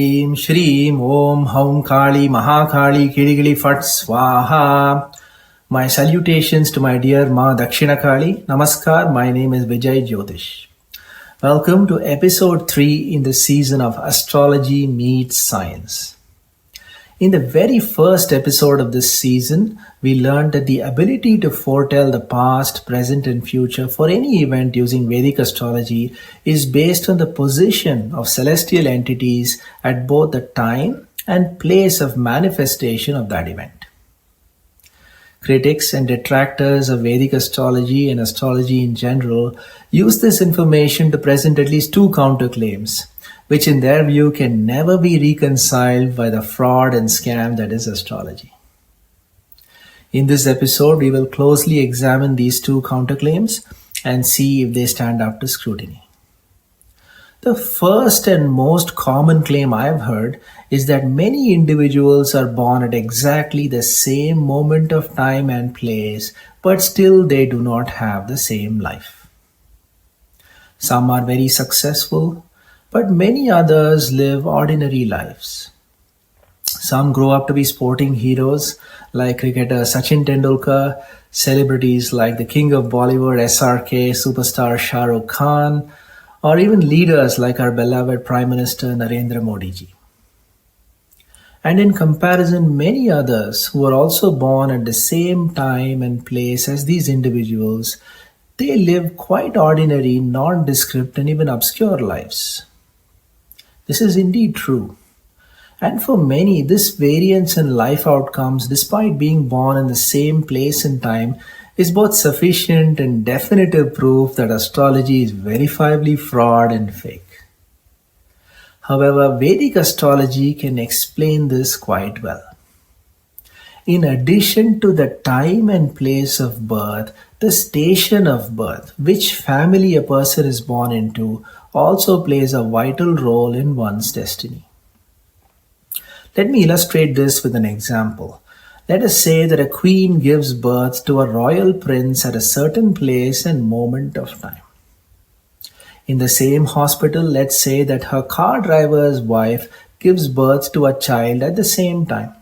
Hrim Shrim Om Haum Kali Mahakali Kirigili Fat Swaha. My salutations to my dear Ma Dakshina Kāli. Namaskar, my name is Vijay Jyotish. Welcome to episode 3 in the season of Astrology Meets Science. In the very first episode of this season, we learned that the ability to foretell the past, present and future for any event using Vedic astrology is based on the position of celestial entities at both the time and place of manifestation of that event. Critics and detractors of Vedic astrology and astrology in general use this information to present at least two counterclaims, which in their view can never be reconciled by the fraud and scam that is astrology. In this episode, we will closely examine these two counterclaims and see if they stand up to scrutiny. The first and most common claim I have heard is that many individuals are born at exactly the same moment of time and place, but still they do not have the same life. Some are very successful, but many others live ordinary lives. Some grow up to be sporting heroes like cricketer Sachin Tendulkar, celebrities like the king of Bollywood SRK, superstar Shah Rukh Khan, or even leaders like our beloved Prime Minister Narendra Modi ji. And in comparison, many others who are also born at the same time and place as these individuals, they live quite ordinary, nondescript and even obscure lives. This is indeed true. And for many, this variance in life outcomes, despite being born in the same place and time, is both sufficient and definitive proof that astrology is verifiably fraud and fake. However, Vedic astrology can explain this quite well. In addition to the time and place of birth, the station of birth, which family a person is born into, also plays a vital role in one's destiny. Let me illustrate this with an example. Let us say that a queen gives birth to a royal prince at a certain place and moment of time. In the same hospital, let's say that her car driver's wife gives birth to a child at the same time.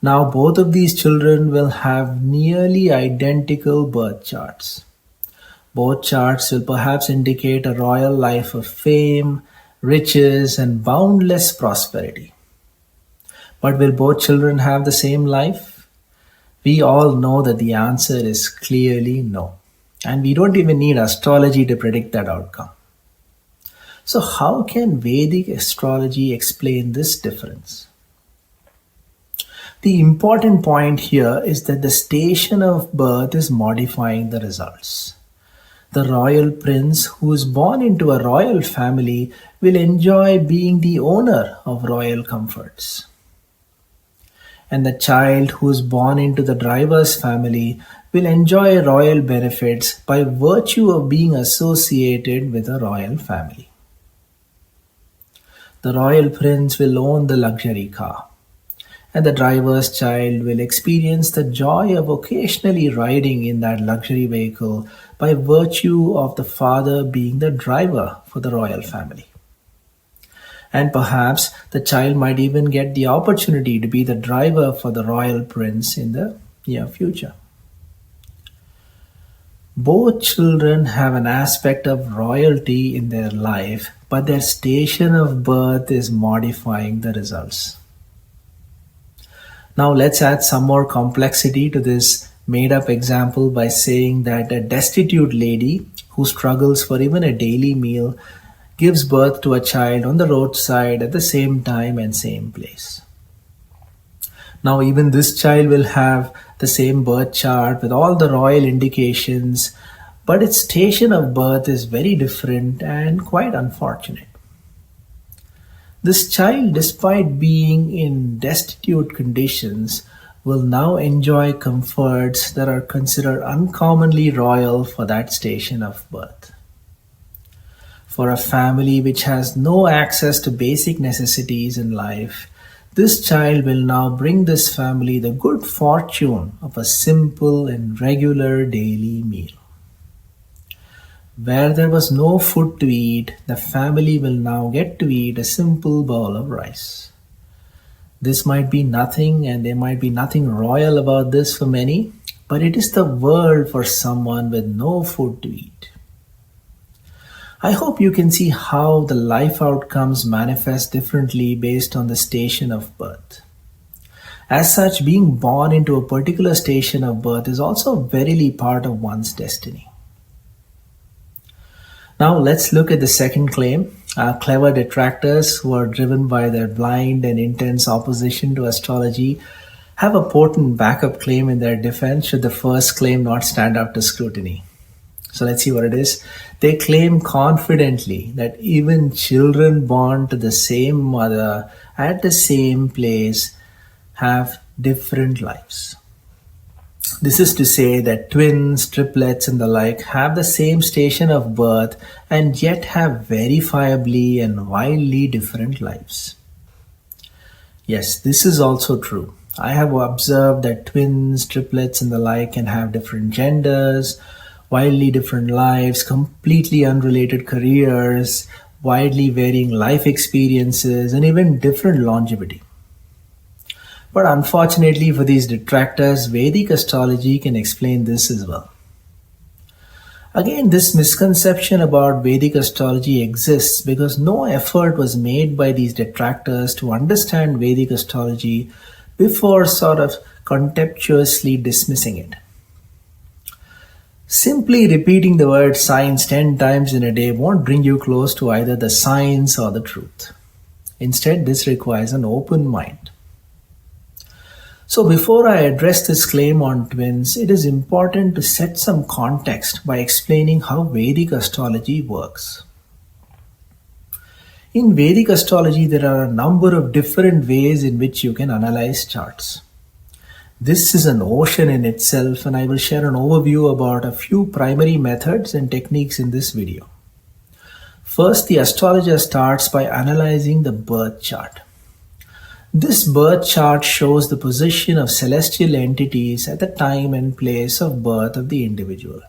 Now both of these children will have nearly identical birth charts. Both charts will perhaps indicate a royal life of fame, riches, and boundless prosperity. But will both children have the same life? We all know that the answer is clearly no. And we don't even need astrology to predict that outcome. So how can Vedic astrology explain this difference? The important point here is that the station of birth is modifying the results. The royal prince who is born into a royal family will enjoy being the owner of royal comforts. And the child who is born into the driver's family will enjoy royal benefits by virtue of being associated with a royal family. The royal prince will own the luxury car, and the driver's child will experience the joy of occasionally riding in that luxury vehicle by virtue of the father being the driver for the royal family. And perhaps the child might even get the opportunity to be the driver for the royal prince in the near future. Both children have an aspect of royalty in their life, but their station of birth is modifying the results. Now let's add some more complexity to this made-up example by saying that a destitute lady who struggles for even a daily meal gives birth to a child on the roadside at the same time and same place. Now even this child will have the same birth chart with all the royal indications, but its station of birth is very different and quite unfortunate. This child, despite being in destitute conditions, will now enjoy comforts that are considered uncommonly royal for that station of birth. For a family which has no access to basic necessities in life, this child will now bring this family the good fortune of a simple and regular daily meal. Where there was no food to eat, the family will now get to eat a simple bowl of rice. This might be nothing, and there might be nothing royal about this for many, but it is the world for someone with no food to eat. I hope you can see how the life outcomes manifest differently based on the station of birth. As such, being born into a particular station of birth is also verily part of one's destiny. Now let's look at the second claim. Clever detractors who are driven by their blind and intense opposition to astrology have a potent backup claim in their defense should the first claim not stand up to scrutiny. So let's see what it is. They claim confidently that even children born to the same mother at the same place have different lives. This is to say that twins, triplets, and the like have the same station of birth and yet have verifiably and wildly different lives. Yes, this is also true. I have observed that twins, triplets, and the like can have different genders, wildly different lives, completely unrelated careers, widely varying life experiences, and even different longevity. But unfortunately for these detractors, Vedic astrology can explain this as well. Again, this misconception about Vedic astrology exists because no effort was made by these detractors to understand Vedic astrology before sort of contemptuously dismissing it. Simply repeating the word science 10 times in a day won't bring you close to either the science or the truth. Instead, this requires an open mind. So before I address this claim on twins, it is important to set some context by explaining how Vedic astrology works. In Vedic astrology, there are a number of different ways in which you can analyze charts. This is an ocean in itself, and I will share an overview about a few primary methods and techniques in this video. First, the astrologer starts by analyzing the birth chart. This birth chart shows the position of celestial entities at the time and place of birth of the individual,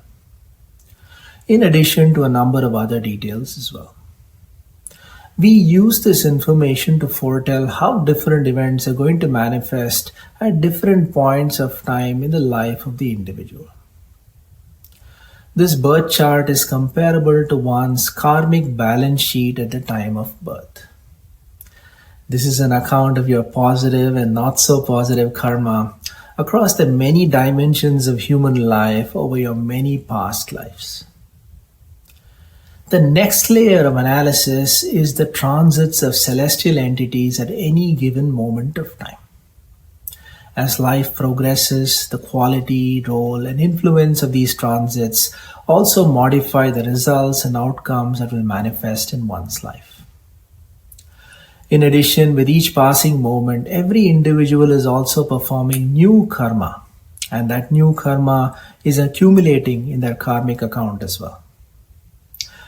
in addition to a number of other details as well. We use this information to foretell how different events are going to manifest at different points of time in the life of the individual. This birth chart is comparable to one's karmic balance sheet at the time of birth. This is an account of your positive and not so positive karma across the many dimensions of human life over your many past lives. The next layer of analysis is the transits of celestial entities at any given moment of time. As life progresses, the quality, role, and influence of these transits also modify the results and outcomes that will manifest in one's life. In addition, with each passing moment, every individual is also performing new karma, and that new karma is accumulating in their karmic account as well.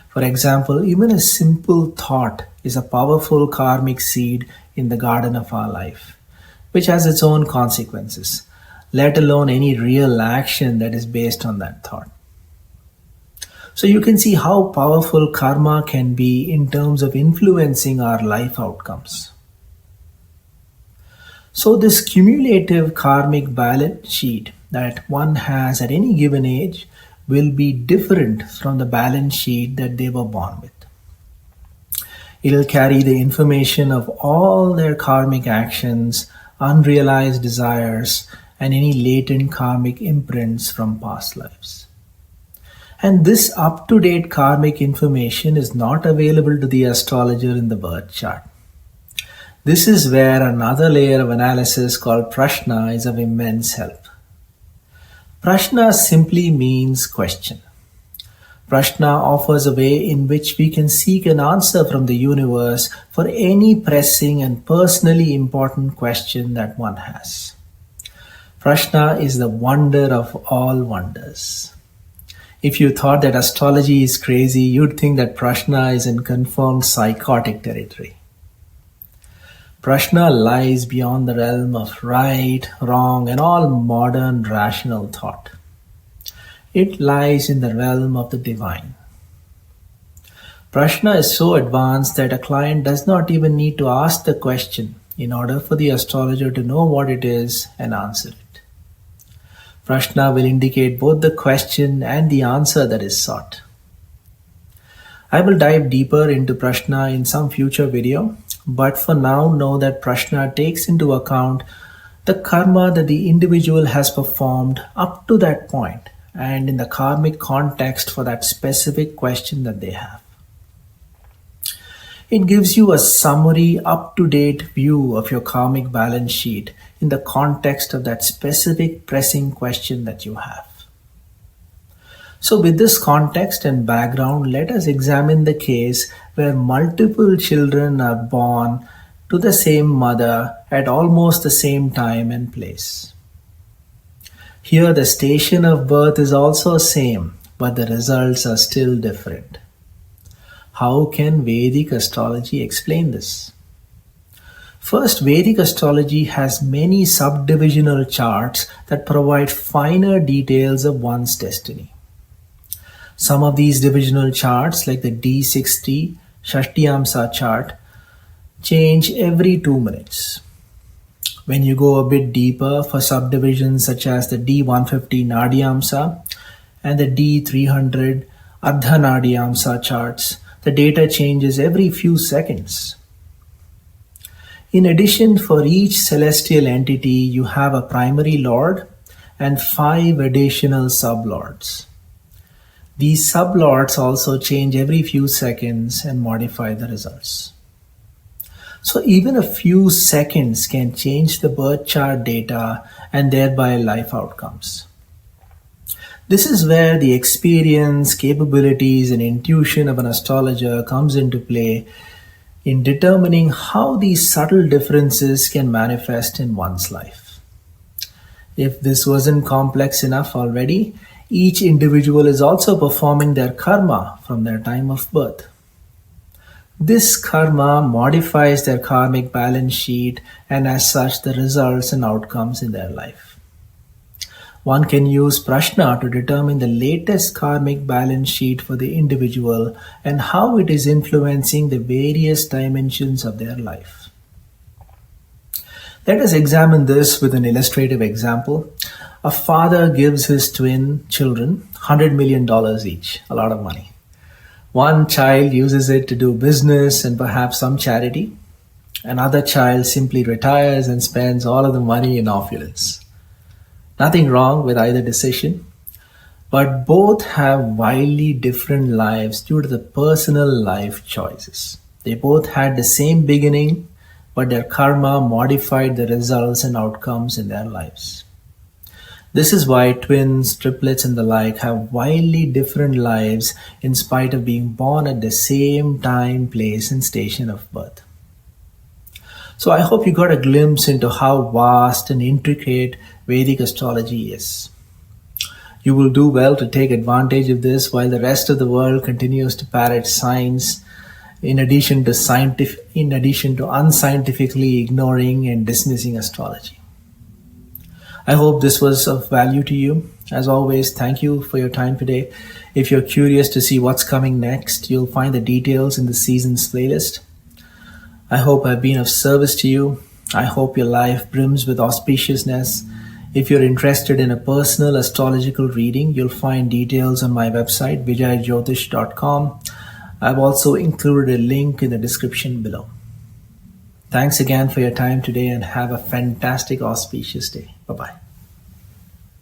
For example, even a simple thought is a powerful karmic seed in the garden of our life, which has its own consequences, let alone any real action that is based on that thought. So you can see how powerful karma can be in terms of influencing our life outcomes. So this cumulative karmic balance sheet that one has at any given age will be different from the balance sheet that they were born with. It'll carry the information of all their karmic actions, unrealized desires, and any latent karmic imprints from past lives. And this up-to-date karmic information is not available to the astrologer in the birth chart. This is where another layer of analysis called Praśna is of immense help. Praśna simply means question. Praśna offers a way in which we can seek an answer from the universe for any pressing and personally important question that one has. Praśna is the wonder of all wonders. If you thought that astrology is crazy, you'd think that Praśna is in confirmed psychotic territory. Praśna lies beyond the realm of right, wrong, and all modern rational thought. It lies in the realm of the divine. Praśna is so advanced that a client does not even need to ask the question in order for the astrologer to know what it is and answer it. Praśna will indicate both the question and the answer that is sought. I will dive deeper into Praśna in some future video, but for now know that Praśna takes into account the karma that the individual has performed up to that point and in the karmic context for that specific question that they have. It gives you a summary, up-to-date view of your karmic balance sheet in the context of that specific pressing question that you have. So with this context and background, let us examine the case where multiple children are born to the same mother at almost the same time and place. Here the station of birth is also same, but the results are still different. How can Vedic astrology explain this? First, Vedic astrology has many sub-divisional charts that provide finer details of one's destiny. Some of these divisional charts, like the D60 Shashtiyamsa chart, change every 2 minutes. When you go a bit deeper for subdivisions such as the D150 Nadiyamsa and the D300 Ardha Nadiyamsa charts, the data changes every few seconds. In addition, for each celestial entity, you have a primary lord and 5 additional sublords. These sublords also change every few seconds and modify the results. So even a few seconds can change the birth chart data and thereby life outcomes. This is where the experience, capabilities, and intuition of an astrologer comes into play in determining how these subtle differences can manifest in one's life. If this wasn't complex enough already, each individual is also performing their karma from their time of birth. This karma modifies their karmic balance sheet and as such the results and outcomes in their life. One can use Praśna to determine the latest karmic balance sheet for the individual and how it is influencing the various dimensions of their life. Let us examine this with an illustrative example. A father gives his twin children $100 million each, a lot of money. One child uses it to do business and perhaps some charity. Another child simply retires and spends all of the money in opulence. Nothing wrong with either decision, but both have wildly different lives due to the personal life choices. They both had the same beginning, but their karma modified the results and outcomes in their lives. This is why twins, triplets, and the like have wildly different lives in spite of being born at the same time, place, and station of birth. So I hope you got a glimpse into how vast and intricate Vedic astrology is. You will do well to take advantage of this while the rest of the world continues to parrot science in addition to unscientifically ignoring and dismissing astrology. I hope this was of value to you. As always, thank you for your time today. If you're curious to see what's coming next, you'll find the details in the season's playlist. I hope I've been of service to you. I hope your life brims with auspiciousness. If you're interested in a personal astrological reading, you'll find details on my website, vijayjyotish.com. I've also included a link in the description below. Thanks again for your time today and have a fantastic auspicious day. Bye-bye.